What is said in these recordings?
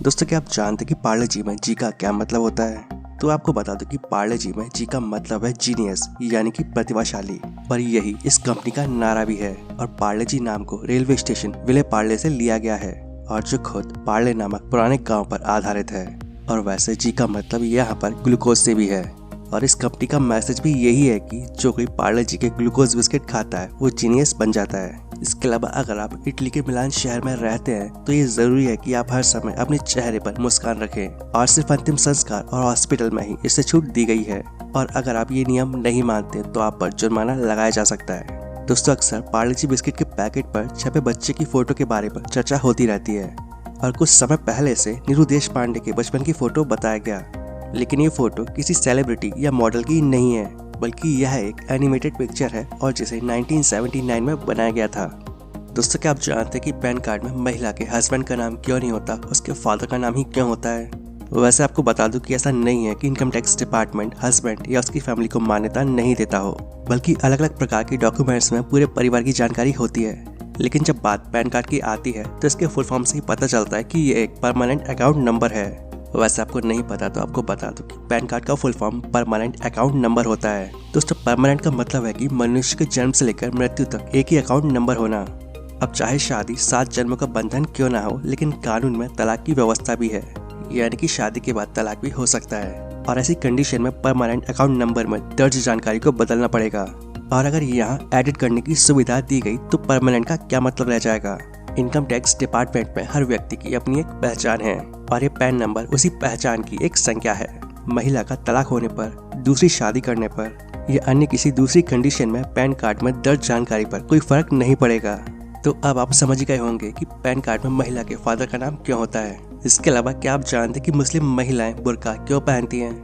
दोस्तों, क्या आप जानते हैं कि पार्ले जी में जी का क्या मतलब होता है? तो आपको बता दूं कि पार्ले जी में जी का मतलब है जीनियस, यानी कि प्रतिभाशाली। और यही इस कंपनी का नारा भी है। और पार्ले जी नाम को रेलवे स्टेशन विले पार्ले से लिया गया है, और जो खुद पार्ले नामक पुराने गांव पर आधारित है। और वैसे जी का मतलब यहाँ पर ग्लूकोज से भी है। और इस कंपनी का मैसेज भी यही है कि जो कोई पार्ले जी के ग्लूकोज बिस्किट खाता है वो जीनियस बन जाता है। इसके अलावा अगर आप इटली के मिलान शहर में रहते हैं तो ये जरूरी है कि आप हर समय अपने चेहरे पर मुस्कान रखें, और सिर्फ अंतिम संस्कार और हॉस्पिटल में ही इससे छूट दी गई है। और अगर आप ये नियम नहीं मानते तो आप पर जुर्माना लगाया जा सकता है। दोस्तों, अक्सर पार्ले जी बिस्किट के पैकेट पर छपे बच्चे की फोटो के बारे में चर्चा होती रहती है, और कुछ समय पहले से नीरू देशपांडे के बचपन की फोटो बताया गया। लेकिन ये फोटो किसी सेलिब्रिटी या मॉडल की नहीं है, बल्कि यह एक एनिमेटेड पिक्चर है और जिसे 1979 में बनाया गया था। दोस्तों, क्या आप जानते हैं कि पैन कार्ड में महिला के हस्बैंड का नाम क्यों नहीं होता, उसके फादर का नाम ही क्यों होता है? वैसे आपको बता दूं कि ऐसा नहीं है कि इनकम टैक्स डिपार्टमेंट हस्बैंड या उसकी फैमिली को मान्यता नहीं देता हो, बल्कि अलग अलग प्रकार के डॉक्यूमेंट्स में पूरे परिवार की जानकारी होती है। लेकिन जब बात पैन कार्ड की आती है तो इसके फुल फॉर्म से ही पता चलता है कि ये एक परमानेंट अकाउंट नंबर है। वैसे आपको नहीं पता तो आपको बता दूं कि पैन कार्ड का full form permanent account number होता है। दोस्तों, परमानेंट का मतलब है कि मनुष्य के जन्म से लेकर मृत्यु तक एक ही अकाउंट नंबर होना। अब चाहे शादी 7 जन्मों का बंधन क्यों ना हो, लेकिन कानून में तलाक की व्यवस्था भी है, यानी कि शादी के बाद तलाक भी हो सकता है। और ऐसी कंडीशन में परमानेंट अकाउंट नंबर में दर्ज जानकारी को बदलना पड़ेगा। और अगर यहाँ एडिट करने की सुविधा दी गई तो परमानेंट का क्या मतलब रह जाएगा? इनकम टैक्स डिपार्टमेंट में हर व्यक्ति की अपनी एक पहचान है, और ये पैन नंबर उसी पहचान की एक संख्या है। महिला का तलाक होने पर, दूसरी शादी करने पर या अन्य किसी दूसरी कंडीशन में पैन कार्ड में दर्ज जानकारी पर कोई फर्क नहीं पड़ेगा। तो अब आप समझ गए होंगे कि पैन कार्ड में महिला के फादर का नाम क्यों होता है। इसके अलावा क्या आप जानते हैं कि मुस्लिम महिलाएं बुर्का क्यों पहनती हैं?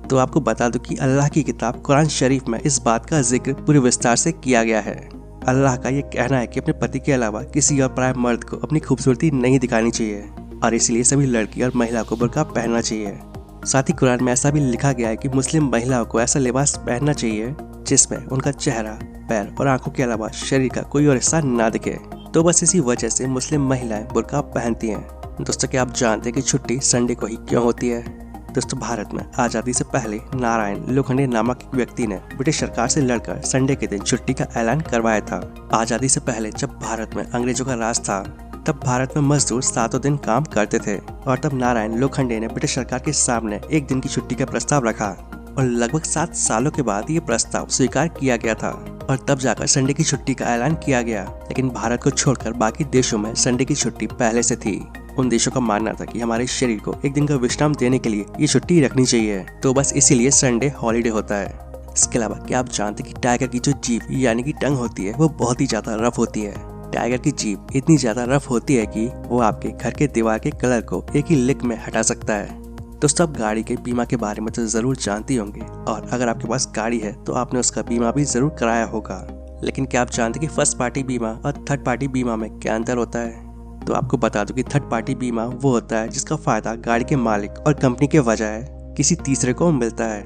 तो आपको बता दूं कि अल्लाह की किताब कुरान शरीफ में इस बात का जिक्र पूरे विस्तार से किया गया है। अल्लाह का ये कहना है कि अपने पति के अलावा किसी और पराये मर्द को अपनी खूबसूरती नहीं दिखानी चाहिए, और इसलिए सभी लड़की और महिला को बुर्का पहनना चाहिए। साथ ही कुरान में ऐसा भी लिखा गया है कि मुस्लिम महिलाओं को ऐसा लिबास पहनना चाहिए जिसमें उनका चेहरा, पैर और आंखों के अलावा शरीर का कोई और हिस्सा ना दिखे। तो बस इसी वजह से मुस्लिम महिलाएं बुर्का पहनती हैं। दोस्तों, क्या आप जानते हैं कि छुट्टी संडे को ही क्यों होती है? दोस्तों, भारत में आज़ादी से पहले नारायण लोखंडे नामक एक व्यक्ति ने ब्रिटिश सरकार से लड़कर संडे के दिन छुट्टी का ऐलान करवाया था। आज़ादी से पहले जब भारत में अंग्रेजों का राज था, तब भारत में मजदूर 7 दिन काम करते थे, और तब नारायण लोखंडे ने ब्रिटिश सरकार के सामने एक दिन की छुट्टी का प्रस्ताव रखा, और लगभग 7 सालों के बाद ये प्रस्ताव स्वीकार किया गया था, और तब जाकर संडे की छुट्टी का ऐलान किया गया। लेकिन भारत को छोड़कर बाकी देशों में संडे की छुट्टी पहले से थी। उन देशों का मानना था कि हमारे शरीर को एक दिन का विश्राम देने के लिए ये छुट्टी रखनी चाहिए, तो बस इसीलिए संडे हॉलीडे होता है। इसके अलावा क्या आप जानते हैं कि टाइगर की जो जीभ यानी कि टंग होती है वो बहुत ही ज्यादा रफ होती है। टाइगर की जीभ इतनी ज्यादा रफ होती है कि वो आपके घर के दीवार के कलर को एक ही लिक में हटा सकता है। दोस्तों, आप गाड़ी के बीमा के बारे में तो जरूर जानते होंगे, और अगर आपके पास गाड़ी है तो आपने उसका बीमा भी जरूर कराया होगा। लेकिन क्या आप जानते हैं कि फर्स्ट पार्टी बीमा और थर्ड पार्टी बीमा में क्या अंतर होता है? तो आपको बता दूं कि थर्ड पार्टी बीमा वो होता है जिसका फायदा गाड़ी के मालिक और कंपनी के बजाय किसी तीसरे को मिलता है,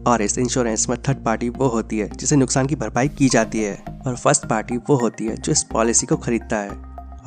और इस इंश्योरेंस में थर्ड पार्टी वो होती है जिसे नुकसान की भरपाई की जाती है, और फर्स्ट पार्टी वो होती है जो इस पॉलिसी को खरीदता है,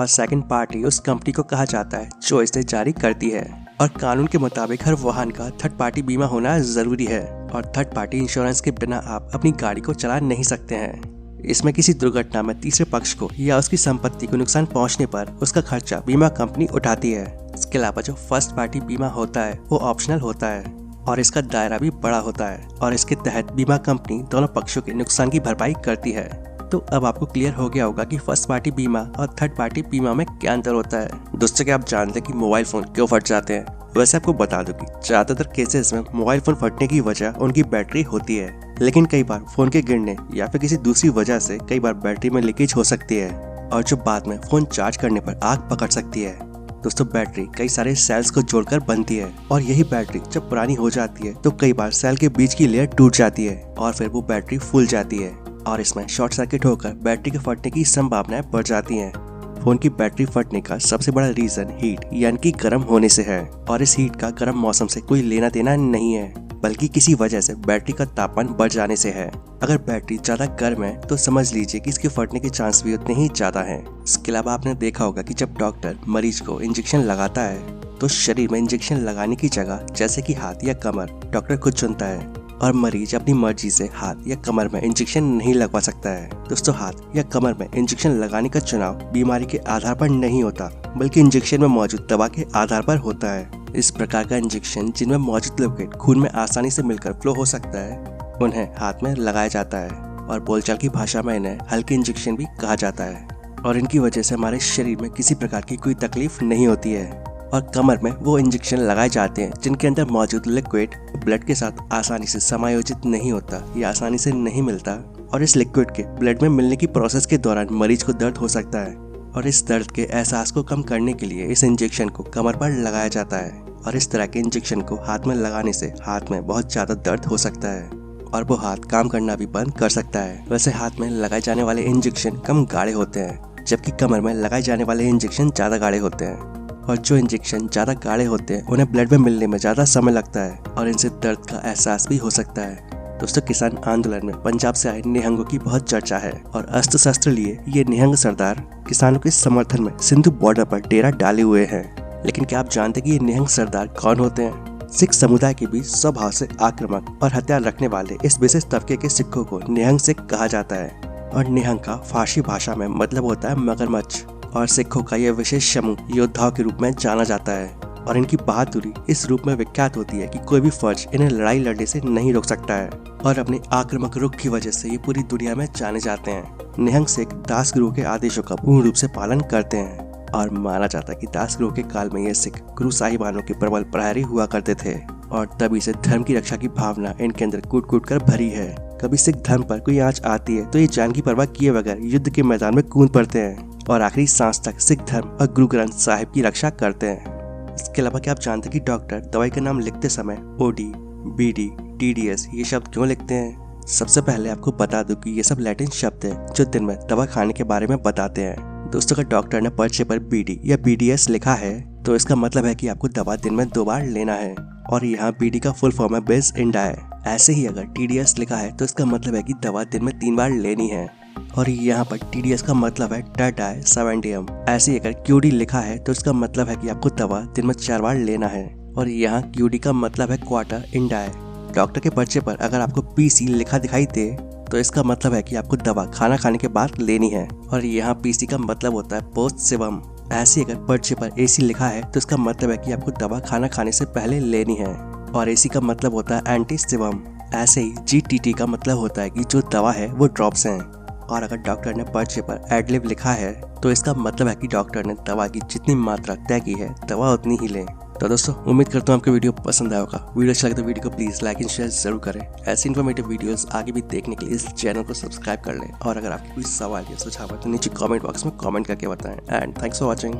और सेकंड पार्टी उस कंपनी को कहा जाता है जो इसे जारी करती है। और कानून के मुताबिक हर वाहन का थर्ड पार्टी बीमा होना जरूरी है, और थर्ड पार्टी इंश्योरेंस के बिना आप अपनी गाड़ी को चला नहीं सकते हैं। इसमें किसी दुर्घटना में तीसरे पक्ष को या उसकी संपत्ति को नुकसान पहुंचने पर उसका खर्चा बीमा कंपनी उठाती है। इसके अलावा जो फर्स्ट पार्टी बीमा होता है वो ऑप्शनल होता है, और इसका दायरा भी बड़ा होता है, और इसके तहत बीमा कंपनी दोनों पक्षों के नुकसान की भरपाई करती है। तो अब आपको क्लियर हो गया होगा कि फर्स्ट पार्टी बीमा और थर्ड पार्टी बीमा में क्या अंतर होता है। दोस्तों, क्या आप जानते हैं कि मोबाइल फोन क्यों फट जाते हैं? वैसे आपको बता दूं कि ज्यादातर केसेस में मोबाइल फोन फटने की वजह उनकी बैटरी होती है, लेकिन कई बार फोन के गिरने या फिर किसी दूसरी वजह से कई बार बैटरी में लीकेज हो सकती है, और जो बाद में फोन चार्ज करने पर आग पकड़ सकती है। दोस्तों, बैटरी कई सारे सेल्स को जोड़कर बनती है, और यही बैटरी जब पुरानी हो जाती है तो कई बार सेल के बीच की लेयर टूट जाती है, और फिर वो बैटरी फूल जाती है, और इसमें शॉर्ट सर्किट होकर बैटरी के फटने की संभावनाएं बढ़ जाती हैं। फोन की बैटरी फटने का सबसे बड़ा रीजन हीट यानी कि गर्म होने से है, और इस हीट का गर्म मौसम से कोई लेना देना नहीं है, बल्कि किसी वजह से बैटरी का तापमान बढ़ जाने से है। अगर बैटरी ज्यादा गर्म है तो समझ लीजिए कि इसके फटने के चांस भी उतने ही ज्यादा हैं। इसके अलावा आपने देखा होगा कि जब डॉक्टर मरीज को इंजेक्शन लगाता है तो शरीर में इंजेक्शन लगाने की जगह जैसे कि हाथ या कमर डॉक्टर खुद चुनता है और मरीज अपनी मर्जी से हाथ या कमर में इंजेक्शन नहीं लगवा सकता है। दोस्तों, हाथ या कमर में इंजेक्शन लगाने का चुनाव बीमारी के आधार पर नहीं होता, बल्कि इंजेक्शन में मौजूद दवा के आधार पर होता है। इस प्रकार का इंजेक्शन जिनमें मौजूद लिक्विड खून में आसानी से मिलकर फ्लो हो सकता है, उन्हें हाथ में लगाया जाता है और बोलचाल की भाषा में इन्हें हल्के इंजेक्शन भी कहा जाता है। और इनकी वजह से हमारे शरीर में किसी प्रकार की कोई तकलीफ नहीं होती है। और कमर में वो इंजेक्शन लगाए जाते हैं जिनके अंदर मौजूद लिक्विड ब्लड के साथ आसानी से समायोजित नहीं होता या आसानी से नहीं मिलता, और इस लिक्विड के ब्लड में मिलने की प्रोसेस के दौरान मरीज को दर्द हो सकता है। और इस दर्द के एहसास को कम करने के लिए इस इंजेक्शन को कमर पर लगाया जाता है। और इस तरह के इंजेक्शन को हाथ में लगाने से हाथ में बहुत ज्यादा दर्द हो सकता है और वो हाथ काम करना भी बंद कर सकता है। वैसे हाथ में लगाए जाने वाले इंजेक्शन कम गाढ़े होते हैं, जबकि कमर में लगाए जाने वाले इंजेक्शन ज्यादा गाढ़े होते हैं। और जो इंजेक्शन ज्यादा गाढ़े होते हैं उन्हें ब्लड में मिलने में ज्यादा समय लगता है और इनसे दर्द का एहसास भी हो सकता है। दोस्तों, किसान आंदोलन में पंजाब से आए निहंगों की बहुत चर्चा है और अस्त्र शस्त्र लिए ये निहंग सरदार किसानों के समर्थन में सिंधु बॉर्डर पर डेरा डाले हुए हैं। लेकिन क्या आप जानते कि ये निहंग सरदार कौन होते हैं? सिख समुदाय के बीच स्वभाव से आक्रामक और हथियार रखने वाले इस विशेष तबके के सिखों को निहंग सिख कहा जाता है। और निहंग का फारसी भाषा में मतलब होता है मगरमच्छ। और सिखों का यह विशेष समूह योद्धाओं के रूप में जाना जाता है और इनकी बहादुरी इस रूप में विख्यात होती है कि कोई भी फर्ज इन्हें लड़ाई लड़ने से नहीं रोक सकता है। और अपने आक्रामक रुख की वजह से ये पूरी दुनिया में जाने जाते हैं। निहंग सिख दास गुरु के आदेशों का पूर्ण रूप से पालन करते हैं और माना जाता है कि दास गुरु के काल में ये सिख गुरु साहिबानों के प्रबल प्रहरी हुआ करते थे और तभी से धर्म की रक्षा की भावना इनके अंदर कूट कूट कर भरी है। कभी सिख धर्म पर कोई आंच आती है तो ये जान की परवाह किए बगैर युद्ध के मैदान में कूद पड़ते हैं और आखिरी सांस तक सिख धर्म और गुरु ग्रंथ साहिब की रक्षा करते हैं। इसके अलावा क्या आप जानते हैं कि डॉक्टर दवाई का नाम लिखते समय OD, BD, TDS ये शब्द क्यों लिखते हैं? सबसे पहले आपको बता दूं कि ये सब लैटिन शब्द है जो दिन में दवा खाने के बारे में बताते हैं। दोस्तों, अगर डॉक्टर ने पर्चे पर BD या BDS लिखा है तो इसका मतलब है कि आपको दवा दिन में 2 बार लेना है। और यहाँ BD का फुल फॉर्म है बेस इन डाई। ऐसे ही अगर TDS लिखा है तो इसका मतलब है कि दवा दिन में 3 बार लेनी है। और यहाँ पर TDS का मतलब है टाटाई 70M। ऐसे ही अगर QD लिखा है तो इसका मतलब है कि आपको दवा दिन में 4 बार लेना है। और यहाँ QD का मतलब है क्वार्टर इन डाई। डॉक्टर के पर्चे पर अगर आपको PC लिखा दिखाई दे तो इसका मतलब है कि आपको दवा खाना खाने के बाद लेनी है। और यहाँ PC का मतलब होता है पोस्ट सेवम। ऐसे अगर पर्चे पर AC लिखा है तो इसका मतलब है कि आपको दवा खाना खाने से पहले लेनी है और AC का मतलब होता है एंटी सेवम। ऐसे ही GTT का मतलब होता है कि जो दवा है वो ड्रॉप्स हैं। और अगर डॉक्टर ने पर्चे पर एडलिब लिखा है तो इसका मतलब है कि डॉक्टर ने दवा की जितनी मात्रा तय की है दवा उतनी ही लें। तो दोस्तों, उम्मीद करता हूँ आपको वीडियो पसंद आया होगा। वीडियो अच्छा लगे तो वीडियो को प्लीज लाइक एंड शेयर जरूर करें। ऐसी इन्फॉर्मेटिव वीडियोस आगे भी देखने के लिए इस चैनल को सब्सक्राइब कर लें। और अगर आपके कोई सवाल या सुझाव है तो नीचे कमेंट बॉक्स में कमेंट करके बताएं। And thanks for watching.